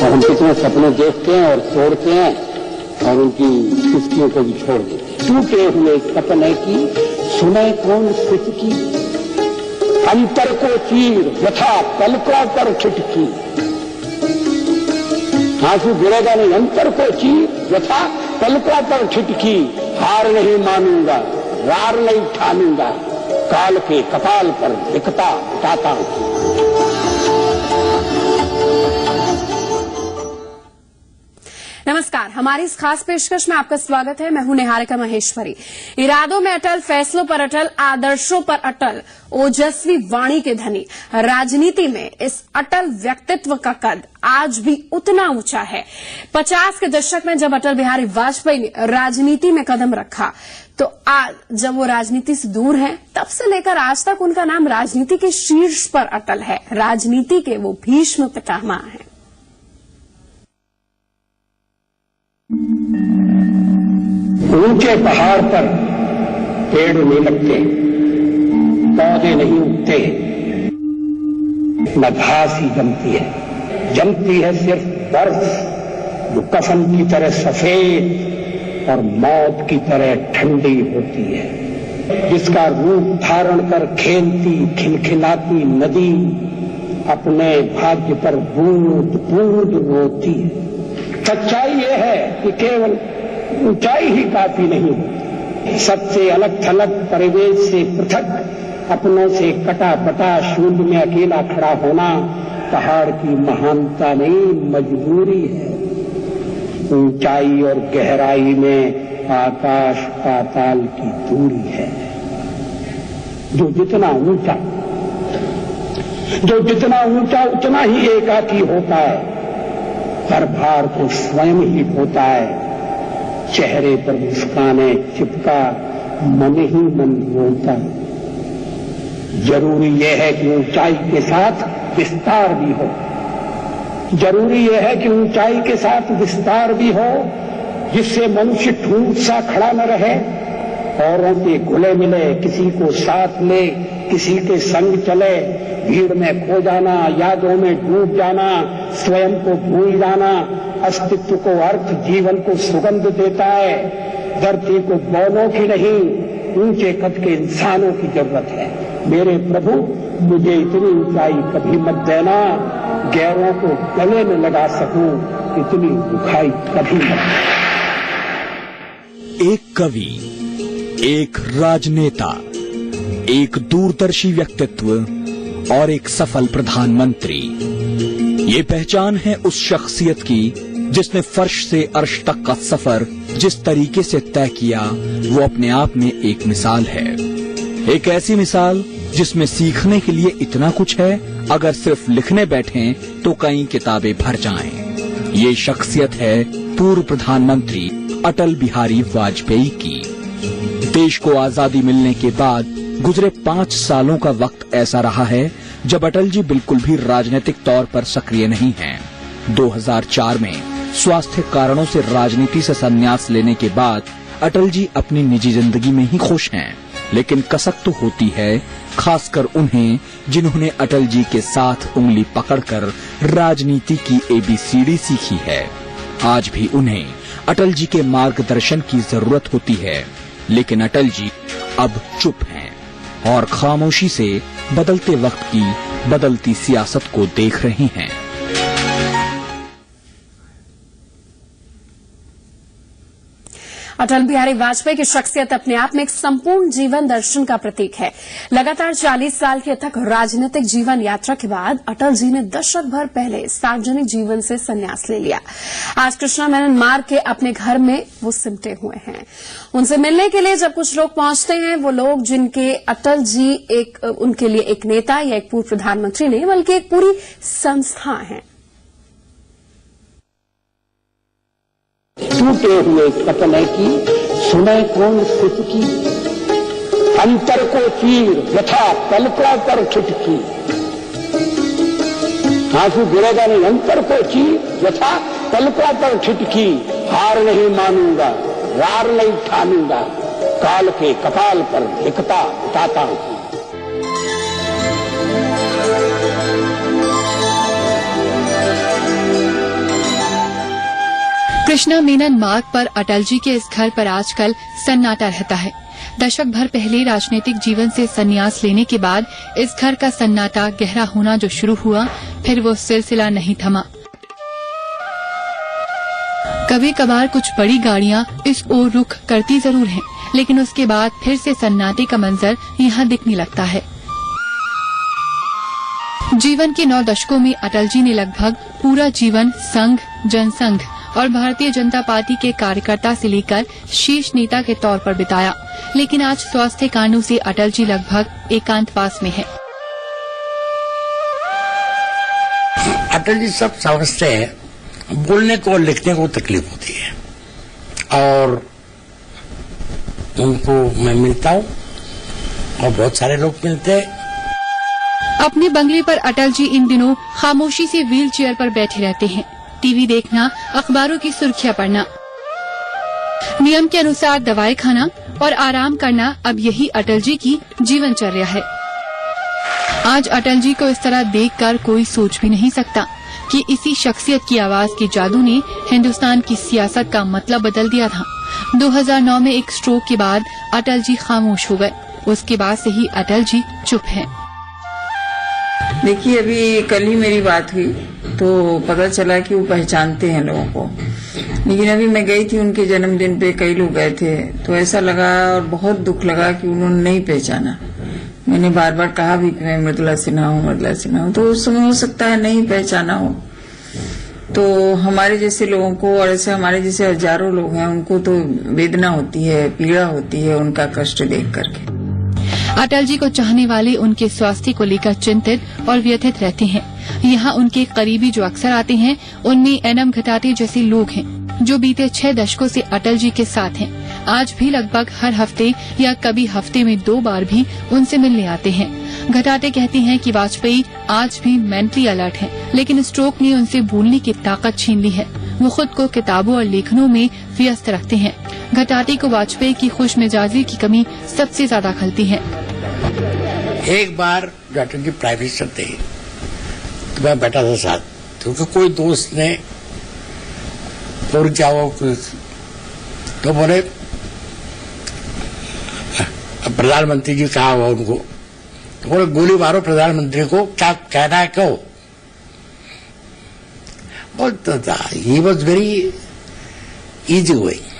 और हम कितने सपने देखते हैं और तोड़ते हैं और उनकी खुशियों को भी छोड़ देते हैं। टूटे हुए सपने की सुने कौन खुशकी, अंतर को चीर यथा पलकों पर ठिठकी। आंसू गिरेगा नहीं, अंतर को चीर यथा पलकों पर ठिठकी। हार नहीं मानूंगा, रार नहीं ठानूंगा, काल के कपाल पर दिखता उठाता हूं। नमस्कार, हमारी इस खास पेशकश में आपका स्वागत है। मैं हूं निहारिका महेश्वरी। इरादों में अटल, फैसलों पर अटल, आदर्शों पर अटल, ओजस्वी वाणी के धनी। राजनीति में इस अटल व्यक्तित्व का कद आज भी उतना ऊंचा है। 50 के दशक में जब अटल बिहारी वाजपेयी ने राजनीति में कदम रखा, तो आज जब वो राजनीति से दूर हैं, तब से लेकर आज तक उनका नाम राजनीति के शीर्ष पर अटल है। राजनीति के वो भीष्म पितामह हैं। ऊंचे पहाड़ पर पेड़ नहीं लगते, पौधे नहीं उगते, न घास ही जमती है सिर्फ बर्फ, जो कफन की तरह सफेद और मौत की तरह ठंडी होती है। जिसका रूप धारण कर खेलती खिलखिलाती नदी अपने भाग्य पर बूंद बूंद रोती है। सच्चाई यह है कि केवल ऊंचाई ही काफी नहीं, सबसे अलग थलग परिवेश से पृथक, अपनों से कटा पटा शून्य में अकेला खड़ा होना पहाड़ की महानता नहीं, मजबूरी है। ऊंचाई और गहराई में आकाश पाताल की दूरी है। जो जितना ऊंचा उतना ही एकाकी होता है। हर भार को स्वयं ही होता है। चेहरे पर मुस्काने चिपका मन ही मन रोता। जरूरी यह है कि ऊंचाई के साथ विस्तार भी हो। जिससे मनुष्य ठूंठ सा खड़ा न रहे, औरों के घुले मिले, किसी को साथ ले, किसी के संग चले। भीड़ में खो जाना, यादों में डूब जाना, स्वयं को भूल जाना अस्तित्व को अर्थ, जीवन को सुगंध देता है। धरती को बौनों की नहीं, ऊंचे कद के इंसानों की जरूरत है। मेरे प्रभु, मुझे इतनी ऊंचाई कभी मत देना, गैरों को गले में लगा सकूं, इतनी दुखाई कभी मत। एक कवि, एक राजनेता, एक दूरदर्शी व्यक्तित्व और एक सफल प्रधानमंत्री, ये पहचान है उस शख्सियत की जिसने फर्श से अर्श तक का सफर जिस तरीके से तय किया, वो अपने आप में एक मिसाल है। एक ऐसी मिसाल जिसमें सीखने के लिए इतना कुछ है, अगर सिर्फ लिखने बैठें तो कई किताबें भर जाएं। ये शख्सियत है पूर्व प्रधानमंत्री अटल बिहारी वाजपेयी की। देश को आजादी मिलने के बाद गुजरे 5 सालों का वक्त ऐसा रहा है जब अटल जी बिल्कुल भी राजनीतिक तौर पर सक्रिय नहीं हैं। 2004 में स्वास्थ्य कारणों से राजनीति से संन्यास लेने के बाद अटल जी अपनी निजी जिंदगी में ही खुश हैं, लेकिन कसक तो होती है, खासकर उन्हें जिन्होंने अटल जी के साथ उंगली पकड़कर राजनीति की ABCD सीखी है। आज भी उन्हें अटल जी के मार्गदर्शन की जरूरत होती है, लेकिन अटल जी अब चुप हैं और खामोशी से बदलते वक्त की बदलती सियासत को देख रहे हैं। अटल बिहारी वाजपेयी की शख्सियत अपने आप में एक संपूर्ण जीवन दर्शन का प्रतीक है। लगातार 40 साल की अथक राजनीतिक जीवन यात्रा के बाद अटल जी ने दशक भर पहले सार्वजनिक जीवन से संन्यास ले लिया। आज कृष्णा मेनन मार्ग के अपने घर में वो सिमटे हुए हैं। उनसे मिलने के लिए जब कुछ लोग पहुंचते हैं, वो लोग जिनके अटल जी उनके लिए एक नेता या एक पूर्व प्रधानमंत्री नहीं, बल्कि एक पूरी संस्था है। टूटे हुए सपने की सुने कौन खुशकी, अंतर को चीर यथा पलकों पर ठिठकी। आंसू गिरेगा नहीं, अंतर को चीर यथा पलकों पर ठिठकी। हार नहीं मानूंगा, रार नहीं ठानूंगा, काल के कपाल पर दिखता उठाता हूं। कृष्णा मेनन मार्ग पर अटल जी के इस घर पर आजकल सन्नाटा रहता है। दशक भर पहले राजनीतिक जीवन से संन्यास लेने के बाद इस घर का सन्नाटा गहरा होना जो शुरू हुआ, फिर वो सिलसिला नहीं थमा। कभी कभार कुछ बड़ी गाड़ियां इस ओर रुख करती जरूर हैं, लेकिन उसके बाद फिर से सन्नाटे का मंजर यहाँ दिखने लगता है। जीवन के 9 दशकों में अटल जी ने लगभग पूरा जीवन संघ, जनसंघ और भारतीय जनता पार्टी के कार्यकर्ता से लेकर शीर्ष नेता के तौर पर बिताया, लेकिन आज स्वास्थ्य कारणों से अटल जी लगभग एकांतवास में हैं। अटल जी सब समझते हैं, बोलने को और लिखने को तकलीफ होती है, और उनको मैं मिलता हूँ और बहुत सारे लोग मिलते हैं। अपने बंगले पर अटल जी इन दिनों खामोशी से व्हील चेयर पर बैठे रहते हैं। टीवी देखना, अखबारों की सुर्खियां पढ़ना, नियम के अनुसार दवाएं खाना और आराम करना, अब यही अटल जी की जीवनचर्या है। आज अटल जी को इस तरह देखकर कोई सोच भी नहीं सकता कि इसी शख्सियत की आवाज के जादू ने हिंदुस्तान की सियासत का मतलब बदल दिया था। 2009 में एक स्ट्रोक के बाद अटल जी खामोश हो गए। उसके बाद से ही अटल जी चुप हैं। देखिए, अभी कल ही मेरी बात हुई तो पता चला कि वो पहचानते हैं लोगों को, लेकिन अभी मैं गई थी उनके जन्मदिन पे, कई लोग गए थे, तो ऐसा लगा और बहुत दुख लगा कि उन्होंने नहीं पहचाना। मैंने बार बार कहा भी कि मैं मृदुला सिन्हा हूँ, मृदुला सिन्हा हूँ, तो उस समय हो सकता है नहीं पहचाना हो। तो हमारे जैसे लोगों को, और ऐसे हमारे जैसे हजारों लोग हैं, उनको तो वेदना होती है, पीड़ा होती है उनका कष्ट देख करके। अटल जी को चाहने वाले उनके स्वास्थ्य को लेकर चिंतित और व्यथित रहते हैं। यहाँ उनके करीबी जो अक्सर आते हैं, उनमें एनएम घटाटे जैसे लोग हैं जो बीते 6 दशकों से अटल जी के साथ हैं। आज भी लगभग हर हफ्ते या कभी हफ्ते में 2 बार भी उनसे मिलने आते हैं। घटाटे कहते हैं कि वाजपेयी आज भी मेंटली अलर्ट हैं, लेकिन स्ट्रोक ने उनसे बोलने की ताकत छीन ली है। वो खुद को किताबों और लेखनों में व्यस्त रखते हैं। घटाटे को वाजपेयी की खुश मिजाजी की कमी सबसे ज्यादा खलती है। एक बार अटल जी प्राइम मिनिस्टर थे तो मैं बैठा था साथ, क्योंकि कोई दोस्त ने जाओ तो बोले प्रधानमंत्री जी कहा हुआ उनको, तो बोले गोली मारो प्रधानमंत्री को, क्या कहना है कहो। बोलता था, he was very easy going.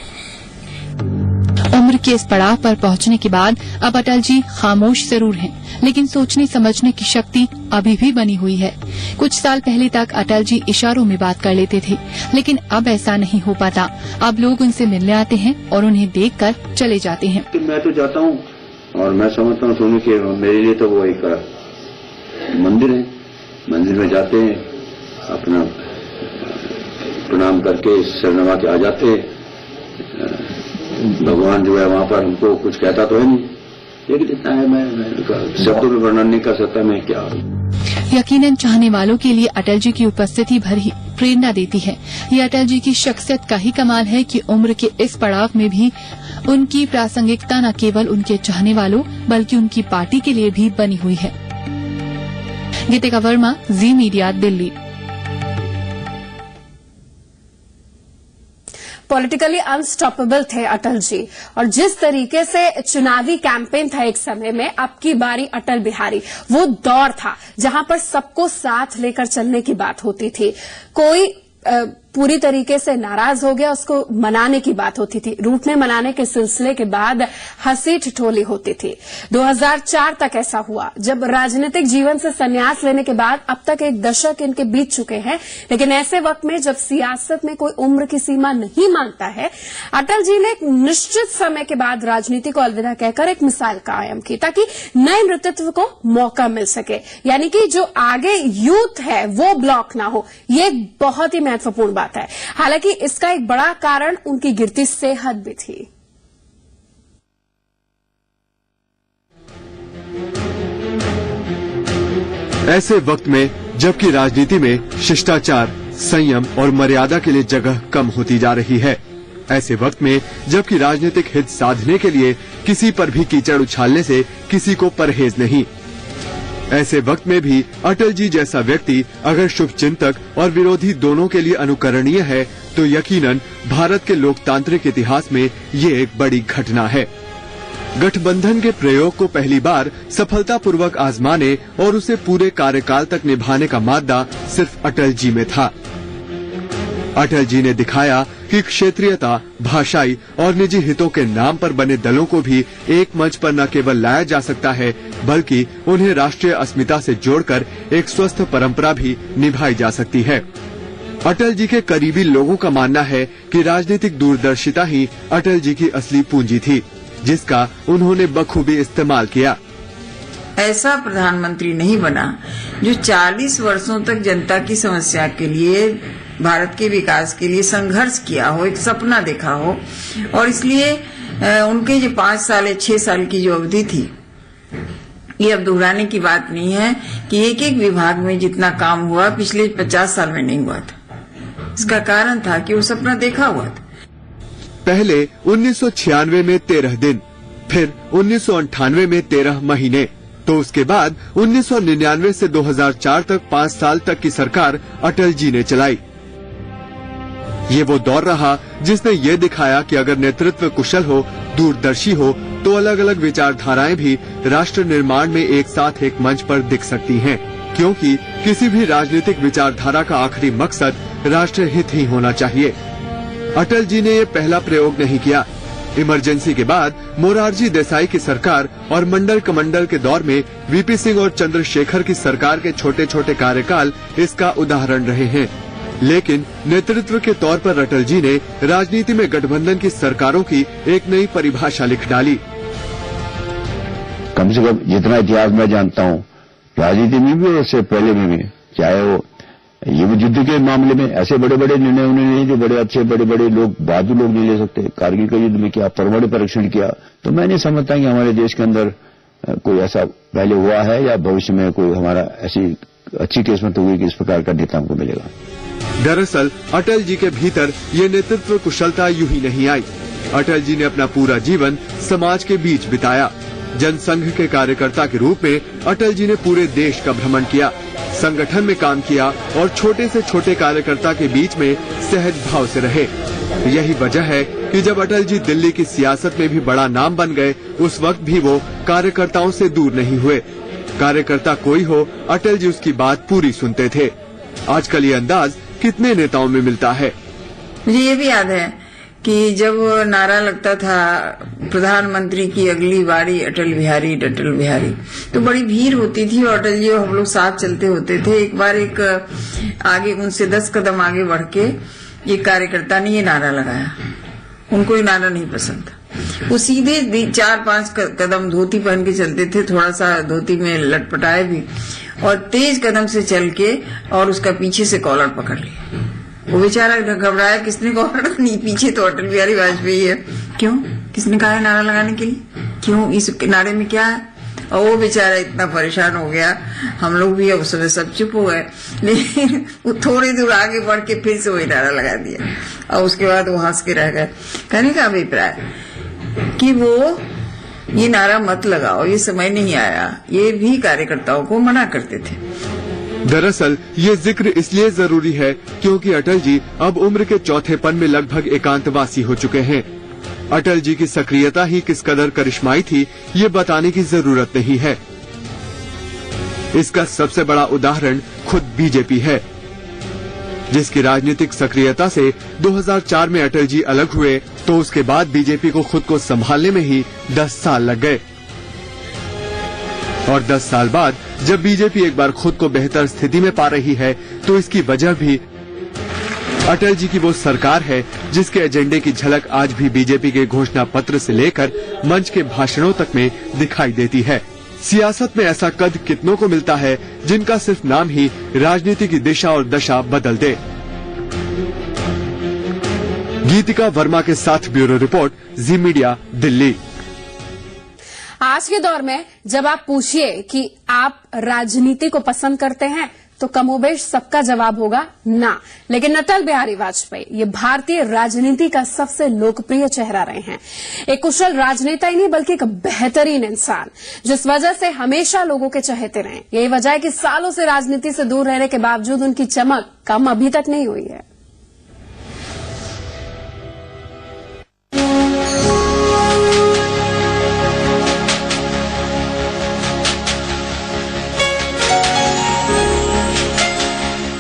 उम्र के इस पड़ाव पर पहुंचने के बाद अब अटल जी खामोश जरूर हैं, लेकिन सोचने समझने की शक्ति अभी भी बनी हुई है। कुछ साल पहले तक अटल जी इशारों में बात कर लेते थे, लेकिन अब ऐसा नहीं हो पाता। अब लोग उनसे मिलने आते हैं और उन्हें देखकर चले जाते हैं। मैं तो जाता हूँ और मैं समझता हूँ सोनी के मेरे लिए तो वो एक मंदिर है। मंदिर में जाते हैं, अपना प्रणाम करके शरणवा के आ जाते हैं। भगवान जो है वहाँ पर हमको कुछ कहता तो है नहीं, लेकिन इतना है मैं शब्दों में वर्णन नहीं कर सकता मैं क्या हूँ। यकीनन चाहने वालों के लिए अटल जी की उपस्थिति भर ही प्रेरणा देती है। ये अटल जी की शख्सियत का ही कमाल है कि उम्र के इस पड़ाव में भी उनकी प्रासंगिकता न केवल उनके चाहने वालों बल्कि उनकी पार्टी के लिए भी बनी हुई है। गीतिका वर्मा, जी मीडिया, दिल्ली। पॉलिटिकली अनस्टॉपेबल थे अटल जी, और जिस तरीके से चुनावी कैंपेन था एक समय में, अब की बारी अटल बिहारी, वो दौर था जहां पर सबको साथ लेकर चलने की बात होती थी। कोई पूरी तरीके से नाराज हो गया, उसको मनाने की बात होती थी। रूठने मनाने के सिलसिले के बाद हंसी ठिठोली होती थी। 2004 तक ऐसा हुआ, जब राजनीतिक जीवन से संन्यास लेने के बाद अब तक 1 दशक इनके बीत चुके हैं। लेकिन ऐसे वक्त में जब सियासत में कोई उम्र की सीमा नहीं मानता है, अटल जी ने एक निश्चित समय के बाद राजनीति को अलविदा कहकर एक मिसाल कायम की, ताकि नए नेतृत्व को मौका मिल सके, यानी कि जो आगे यूथ है वो ब्लॉक ना हो। ये एक बहुत ही महत्वपूर्ण बात है। हालांकि इसका एक बड़ा कारण उनकी गिरती सेहत भी थी। ऐसे वक्त में जबकि राजनीति में शिष्टाचार, संयम और मर्यादा के लिए जगह कम होती जा रही है, ऐसे वक्त में जबकि राजनीतिक हित साधने के लिए किसी पर भी कीचड़ उछालने से किसी को परहेज नहीं, ऐसे वक्त में भी अटल जी जैसा व्यक्ति अगर शुभ चिंतक और विरोधी दोनों के लिए अनुकरणीय है तो यकीनन भारत के लोकतांत्रिक इतिहास में ये एक बड़ी घटना है। गठबंधन के प्रयोग को पहली बार सफलतापूर्वक आजमाने और उसे पूरे कार्यकाल तक निभाने का मादा सिर्फ अटल जी में था। अटल जी ने दिखाया कि क्षेत्रीयता, भाषाई और निजी हितों के नाम पर बने दलों को भी एक मंच पर न केवल लाया जा सकता है बल्कि उन्हें राष्ट्रीय अस्मिता से जोड़कर एक स्वस्थ परंपरा भी निभाई जा सकती है। अटल जी के करीबी लोगों का मानना है कि राजनीतिक दूरदर्शिता ही अटल जी की असली पूंजी थी, जिसका उन्होंने बखूबी इस्तेमाल किया। ऐसा प्रधानमंत्री नहीं बना जो 40 वर्षों तक जनता की समस्या के लिए, भारत के विकास के लिए संघर्ष किया हो, एक सपना देखा हो। और इसलिए उनके जो 5 साल 6 साल की जो अवधि थी, ये अब दोहराने की बात नहीं है कि एक एक विभाग में जितना काम हुआ पिछले 50 साल में नहीं हुआ था। इसका कारण था कि वो सपना देखा हुआ था। पहले 1996 में 13 दिन, फिर 1998 में 13 महीने, तो उसके बाद 1999 से 2004 तक 5 साल तक की सरकार अटल जी ने चलाई। ये वो दौर रहा जिसने ये दिखाया कि अगर नेतृत्व कुशल हो, दूरदर्शी हो, तो अलग अलग विचारधाराएं भी राष्ट्र निर्माण में एक साथ एक मंच पर दिख सकती हैं, क्योंकि किसी भी राजनीतिक विचारधारा का आखिरी मकसद राष्ट्र हित ही होना चाहिए। अटल जी ने ये पहला प्रयोग नहीं किया। इमरजेंसी के बाद मोरारजी देसाई की सरकार और मंडल कमंडल के दौर में वीपी सिंह और चंद्रशेखर की सरकार के छोटे छोटे कार्यकाल इसका उदाहरण रहे हैं। लेकिन नेतृत्व के तौर पर अटल जी ने राजनीति में गठबंधन की सरकारों की एक नई परिभाषा लिख डाली। कम से कम जितना इतिहास मैं जानता हूँ, राजनीति में भी और उससे पहले में भी, चाहे वो युद्ध युद्ध के मामले में ऐसे बड़े बड़े निर्णय उन्होंने लिए जो बड़े अच्छे बड़े बड़े लोग बहादुर लोग नहीं ले सकते। कारगिल का युद्ध में किया, परमाणु परीक्षण किया। तो मैं नहीं समझता कि हमारे देश के अंदर कोई ऐसा पहले हुआ है या भविष्य में कोई हमारा ऐसी अच्छी किस्मत हुई कि इस प्रकार का नेता हमको मिलेगा। दरअसल अटल जी के भीतर ये नेतृत्व कुशलता यूं ही नहीं आई। अटल जी ने अपना पूरा जीवन समाज के बीच बिताया। जनसंघ के कार्यकर्ता के रूप में अटल जी ने पूरे देश का भ्रमण किया, संगठन में काम किया और छोटे से छोटे कार्यकर्ता के बीच में सहज भाव से रहे। यही वजह है कि जब अटल जी दिल्ली की सियासत में भी बड़ा नाम बन गए, उस वक्त भी वो कार्यकर्ताओं से दूर नहीं हुए। कार्यकर्ता कोई हो, अटल जी उसकी बात पूरी सुनते थे। आजकल ये अंदाज कितने नेताओं में मिलता है। मुझे ये भी याद है कि जब नारा लगता था प्रधानमंत्री की अगली बारी अटल बिहारी, तो बड़ी भीड़ होती थी और अटल जी और हम लोग साथ चलते होते थे। एक बार एक आगे उनसे 10 कदम आगे बढ़ के एक कार्यकर्ता ने ये नारा लगाया। उनको ये नारा नहीं पसंद था। वो सीधे 4-5 कदम धोती पहन के चलते थे, थोड़ा सा धोती में लटपटाए भी, और तेज कदम से चल के और उसका पीछे से कॉलर पकड़ लिया। वो बेचारा घबराया, किसने कॉलर नहीं, पीछे तो अटल बिहारी वाजपेयी है। क्यों? किसने कहा है नारा लगाने के लिए? क्यों? इस नारे में क्या है? और वो बेचारा इतना परेशान हो गया, हम लोग भी उस समय सब चुप हो गए। लेकिन वो थोड़ी दूर आगे बढ़ के फिर से वही नारा लगा दिया और उसके बाद वो हंस के रह गए। कहने का अभिप्राय कि वो ये नारा मत लगाओ, ये समय नहीं आया, ये भी कार्यकर्ताओं को मना करते थे। दरअसल ये जिक्र इसलिए जरूरी है क्योंकि अटल जी अब उम्र के चौथेपन में लगभग एकांतवासी हो चुके हैं। अटल जी की सक्रियता ही किस कदर करिश्माई थी, ये बताने की जरूरत नहीं है। इसका सबसे बड़ा उदाहरण खुद बीजेपी है, जिसकी राजनीतिक सक्रियता से 2004 में अटल जी अलग हुए तो उसके बाद बीजेपी को खुद को संभालने में ही 10 साल लग गए। और 10 साल बाद जब बीजेपी एक बार खुद को बेहतर स्थिति में पा रही है तो इसकी वजह भी अटल जी की वो सरकार है जिसके एजेंडे की झलक आज भी बीजेपी के घोषणा पत्र से लेकर मंच के भाषणों तक में दिखाई देती है। सियासत में ऐसा कद कितनों को मिलता है जिनका सिर्फ नाम ही राजनीति की दिशा और दशा बदल दे। गीतिका वर्मा के साथ ब्यूरो रिपोर्ट, जी मीडिया, दिल्ली। आज के दौर में जब आप पूछिए कि आप राजनीति को पसंद करते हैं तो कमोबेश सबका जवाब होगा ना। लेकिन अटल बिहारी वाजपेयी ये भारतीय राजनीति का सबसे लोकप्रिय चेहरा रहे हैं। एक कुशल राजनेता ही नहीं बल्कि एक बेहतरीन इंसान, जिस वजह से हमेशा लोगों के चहेते रहे। यही वजह है कि सालों से राजनीति से दूर रहने के बावजूद उनकी चमक कम अभी तक नहीं हुई है।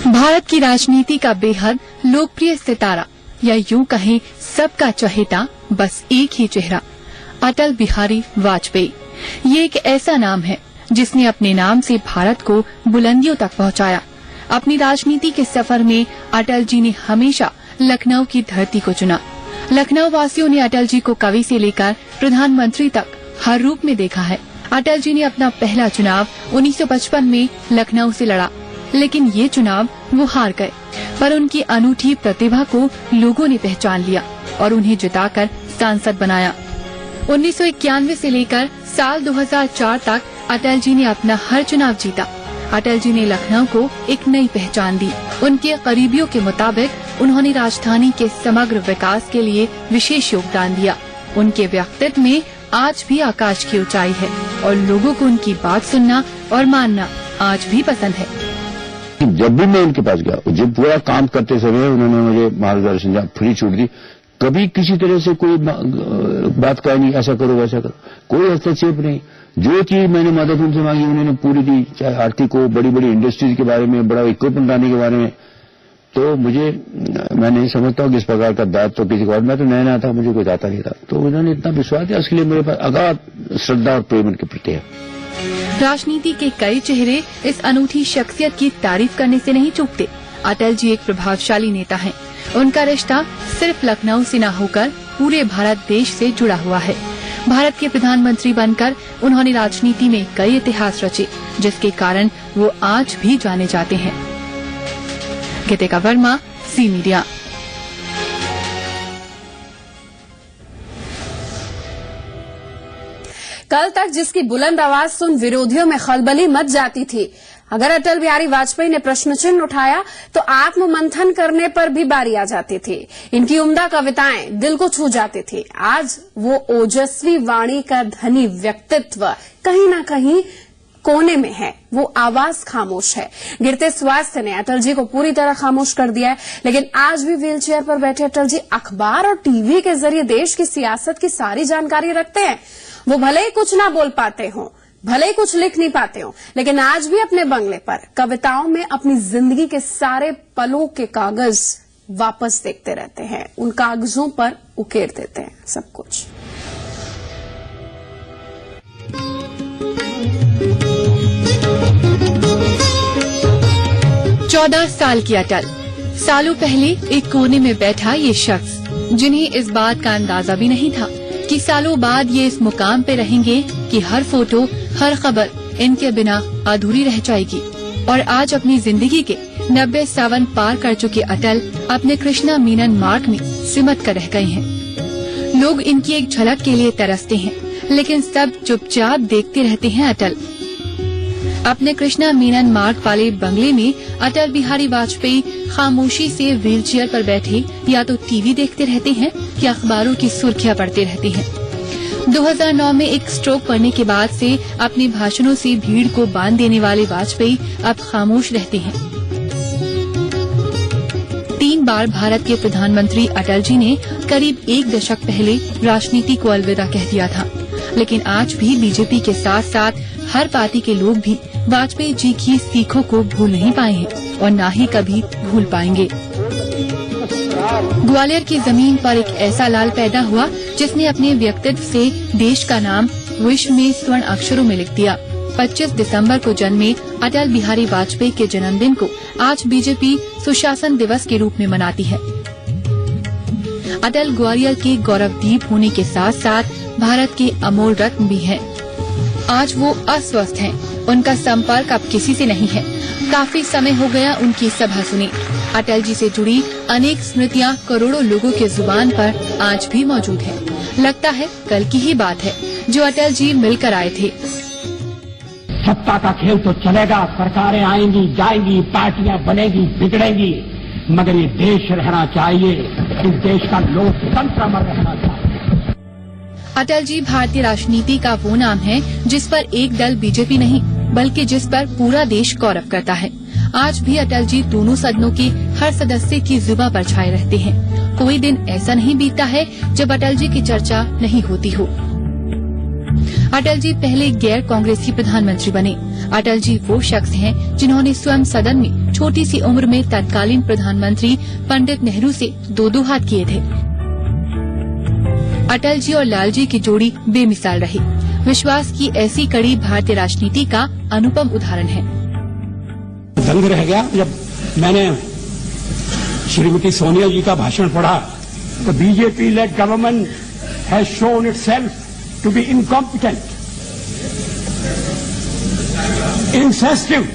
भारत की राजनीति का बेहद लोकप्रिय सितारा, या यूं कहें सबका चहेता, बस एक ही चेहरा, अटल बिहारी वाजपेयी। ये एक ऐसा नाम है जिसने अपने नाम से भारत को बुलंदियों तक पहुंचाया। अपनी राजनीति के सफर में अटल जी ने हमेशा लखनऊ की धरती को चुना। लखनऊ वासियों ने अटल जी को कवि से लेकर प्रधानमंत्री तक हर रूप में देखा है। अटल जी ने अपना पहला चुनाव 1955 में लखनऊ से लड़ा, लेकिन ये चुनाव वो हार गए। पर उनकी अनूठी प्रतिभा को लोगों ने पहचान लिया और उन्हें जिताकर सांसद बनाया। 1991 से लेकर साल 2004 तक अटल जी ने अपना हर चुनाव जीता। अटल जी ने लखनऊ को एक नई पहचान दी। उनके करीबियों के मुताबिक उन्होंने राजधानी के समग्र विकास के लिए विशेष योगदान दिया। उनके व्यक्तित्व में आज भी आकाश की ऊंचाई है और लोगों को उनकी बात सुनना और मानना आज भी पसंद है। जब भी मैं उनके पास गया, जब पूरा काम करते समय उन्होंने मुझे मार्गदर्शन दिया, फ्री छूट दी। कभी किसी तरह से कोई बात कहा नहीं, ऐसा करो वैसा करो, कोई हस्तक्षेप नहीं। जो चीज मैंने मदद उनसे मांगी उन्होंने पूरी दी, चाहे आर्थिक हो, बड़ी बड़ी इंडस्ट्रीज के बारे में, बड़ा इक्विपमेंट लाने के बारे में। तो मैं नहीं समझता हूँ कि इस प्रकार का दायित्व तो किसी को, और मैं तो नया था, मुझे कोई आता नहीं था। तो उन्होंने इतना विश्वास दिया, इसके लिए मेरे पास अगाध श्रद्धा और प्रेम उनके प्रति है। राजनीति के कई चेहरे इस अनूठी शख्सियत की तारीफ करने से नहीं चूकते। अटल जी एक प्रभावशाली नेता हैं। उनका रिश्ता सिर्फ लखनऊ से न होकर पूरे भारत देश से जुड़ा हुआ है। भारत के प्रधानमंत्री बनकर उन्होंने राजनीति में कई इतिहास रचे, जिसके कारण वो आज भी जाने जाते हैं। गीतिका वर्मा, सी मीडिया। कल तक जिसकी बुलंद आवाज सुन विरोधियों में खलबली मच जाती थी, अगर अटल बिहारी वाजपेयी ने प्रश्न चिन्ह उठाया तो आत्ममंथन करने पर भी बारी आ जाती थी। इनकी उम्दा कविताएं दिल को छू जाती थी। आज वो ओजस्वी वाणी का धनी व्यक्तित्व कहीं न कहीं कोने में है, वो आवाज खामोश है। गिरते स्वास्थ्य ने अटल जी को पूरी तरह खामोश कर दिया है, लेकिन आज भी व्हील चेयर पर बैठे अटल जी अखबार और टीवी के जरिए देश की सियासत की सारी जानकारी रखते हैं। वो भले ही कुछ ना बोल पाते हों, भले ही कुछ लिख नहीं पाते हों, लेकिन आज भी अपने बंगले पर कविताओं में अपनी जिंदगी के सारे पलों के कागज वापस देखते रहते हैं, उन कागजों पर उकेर देते हैं सब कुछ। चौदह साल की अटल, सालों पहले एक कोने में बैठा ये शख्स, जिन्हें इस बात का अंदाजा भी नहीं था कि सालों बाद ये इस मुकाम पे रहेंगे कि हर फोटो, हर खबर इनके बिना अधूरी रह जाएगी। और आज अपनी जिंदगी के 90 सावन पार कर चुके अटल अपने कृष्णा मीनन मार्ग में सिमट कर रह गए हैं। लोग इनकी एक झलक के लिए तरसते हैं, लेकिन सब चुपचाप देखते रहते हैं अटल। अपने कृष्णा मीनन मार्ग वाले बंगले में अटल बिहारी वाजपेयी खामोशी से व्हील चेयर पर बैठे या तो टीवी देखते रहते हैं या अखबारों की सुर्खियां पढ़ते रहते हैं। 2009 में एक स्ट्रोक पड़ने के बाद से अपने भाषणों से भीड़ को बांध देने वाले वाजपेयी अब खामोश रहते हैं। 3 बार भारत के प्रधानमंत्री अटल जी ने करीब 1 दशक पहले राजनीति को अलविदा कह दिया था, लेकिन आज भी बीजेपी के साथ साथ हर पार्टी के लोग भी वाजपेयी जी की सीखों को भूल नहीं पाए हैं और न ही कभी भूल पाएंगे। ग्वालियर की जमीन पर एक ऐसा लाल पैदा हुआ जिसने अपने व्यक्तित्व से देश का नाम विश्व में स्वर्ण अक्षरों में लिख दिया। 25 दिसंबर को जन्मे अटल बिहारी वाजपेयी के जन्मदिन को आज बीजेपी सुशासन दिवस के रूप में मनाती है। अटल ग्वालियर के गौरवदीप होने के साथ साथ भारत के अमोल रत्न भी हैं। आज वो अस्वस्थ हैं, उनका संपर्क अब किसी से नहीं है। काफी समय हो गया उनकी सभा सुनी। अटल जी से जुड़ी अनेक स्मृतियां करोड़ों लोगों के जुबान पर आज भी मौजूद है। लगता है कल की ही बात है जो अटल जी मिलकर आए थे। सत्ता का खेल तो चलेगा, सरकारें आएंगी जाएंगी, पार्टियां बनेगी बिगड़ेंगी, मगर ये देश रहना चाहिए, इस देश का लोकतंत्र अमर रहना चाहिए। अटल जी भारतीय राजनीति का वो नाम है जिस पर एक दल बीजेपी नहीं बल्कि जिस पर पूरा देश गौरव करता है। आज भी अटल जी दोनों सदनों के हर सदस्य की जुबान पर छाए रहते हैं। कोई दिन ऐसा नहीं बीतता है जब अटल जी की चर्चा नहीं होती हो। अटल जी पहले गैर कांग्रेसी प्रधानमंत्री बने। अटल जी वो शख्स हैं जिन्होंने स्वयं सदन में छोटी सी उम्र में तत्कालीन प्रधानमंत्री पंडित नेहरू से दो हाथ किए थे। अटल जी और लाल जी की जोड़ी बेमिसाल रही। विश्वास की ऐसी कड़ी भारतीय राजनीति का अनुपम उदाहरण है। दंग रह गया जब मैंने श्रीमती सोनिया जी का भाषण पढ़ा तो BJP lead government has shown itself to be incompetent, insensitive,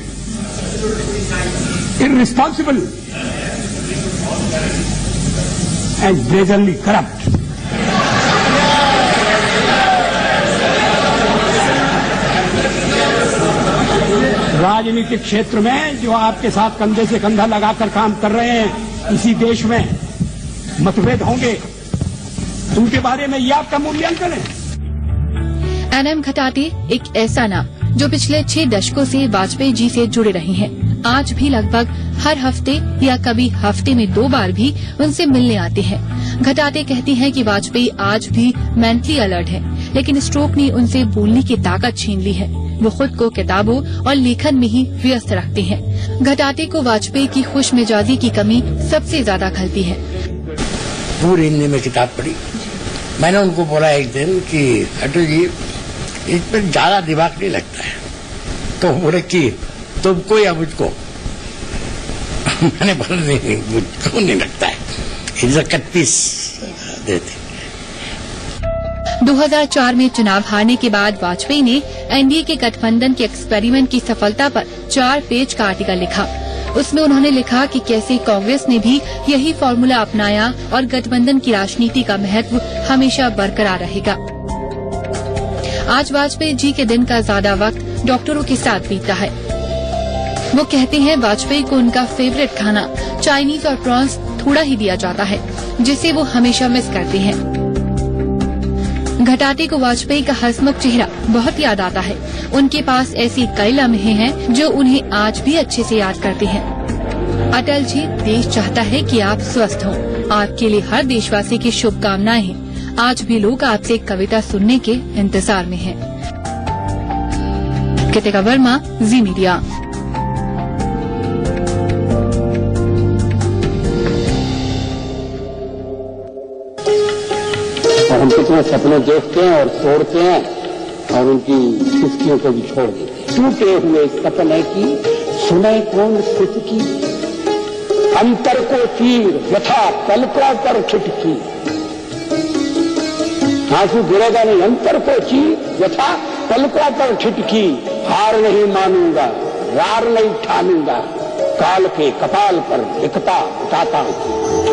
irresponsible, and brazenly corrupt. राजनीतिक क्षेत्र में जो आपके साथ कंधे से कंधा लगाकर काम कर रहे हैं, इसी देश में मतभेद होंगे, उनके बारे में ये आपका मूल्यांकन है। एनएम खटाटे एक ऐसा नाम जो पिछले 6 दशकों से वाजपेयी जी से जुड़े रहे हैं। आज भी लगभग हर हफ्ते या कभी हफ्ते में 2 बार भी उनसे मिलने आते हैं। खटाटे कहती हैं कि वाजपेयी आज भी मेंटली अलर्ट है, लेकिन स्ट्रोक ने उनसे बोलने की ताकत छीन ली है। वो खुद को किताबों और लेखन में ही व्यस्त रखते हैं। खटाटे को वाजपेयी की खुश मिजाजी की कमी सबसे ज्यादा खलती है। पूरी हिंदी में किताब पढ़ी। मैंने उनको बोला एक दिन कि अटल जी इसमें ज्यादा दिमाग नहीं लगता है, तो बोले कि तुमको या मुझको? मैंने बोला नहीं, मुझको नहीं लगता है, इधर 31 देते। 2004 में चुनाव हारने के बाद वाजपेयी ने एनडीए के गठबंधन के एक्सपेरिमेंट की सफलता पर 4 पेज का आर्टिकल लिखा। उसमें उन्होंने लिखा कि कैसे कांग्रेस ने भी यही फॉर्मूला अपनाया और गठबंधन की राजनीति का महत्व हमेशा बरकरार रहेगा। आज वाजपेयी जी के दिन का ज्यादा वक्त डॉक्टरों के साथ बीतता है। वो कहते हैं वाजपेयी को उनका फेवरेट खाना चाइनीज और प्रॉन्स थोड़ा ही दिया जाता है, जिसे वो हमेशा मिस करते हैं। खटाटे को वाजपेयी का हंसमुख चेहरा बहुत याद आता है। उनके पास ऐसे कई लम्हे हैं जो उन्हें आज भी अच्छे से याद करते हैं। अटल जी, देश चाहता है कि आप स्वस्थ हों। आपके लिए हर देशवासी की शुभकामनाएं हैं। आज भी लोग आपसे कविता सुनने के इंतजार में हैं। कृतिका वर्मा, जी मीडिया। और हम कितने सपने देखते हैं और तोड़ते हैं और उनकी किस्तियों को भी छोड़ देते हैं। टूटे हुए सपने की सुने कौन स्थिति की, अंतर को तीर यथा पलकों पर छिटकी। आंसू गिरेगा नहीं, अंतर को चीर यथा पलकों पर छिटकी। हार नहीं मानूंगा, रार नहीं ठानूंगा, काल के कपाल पर लिखता बताता हूं।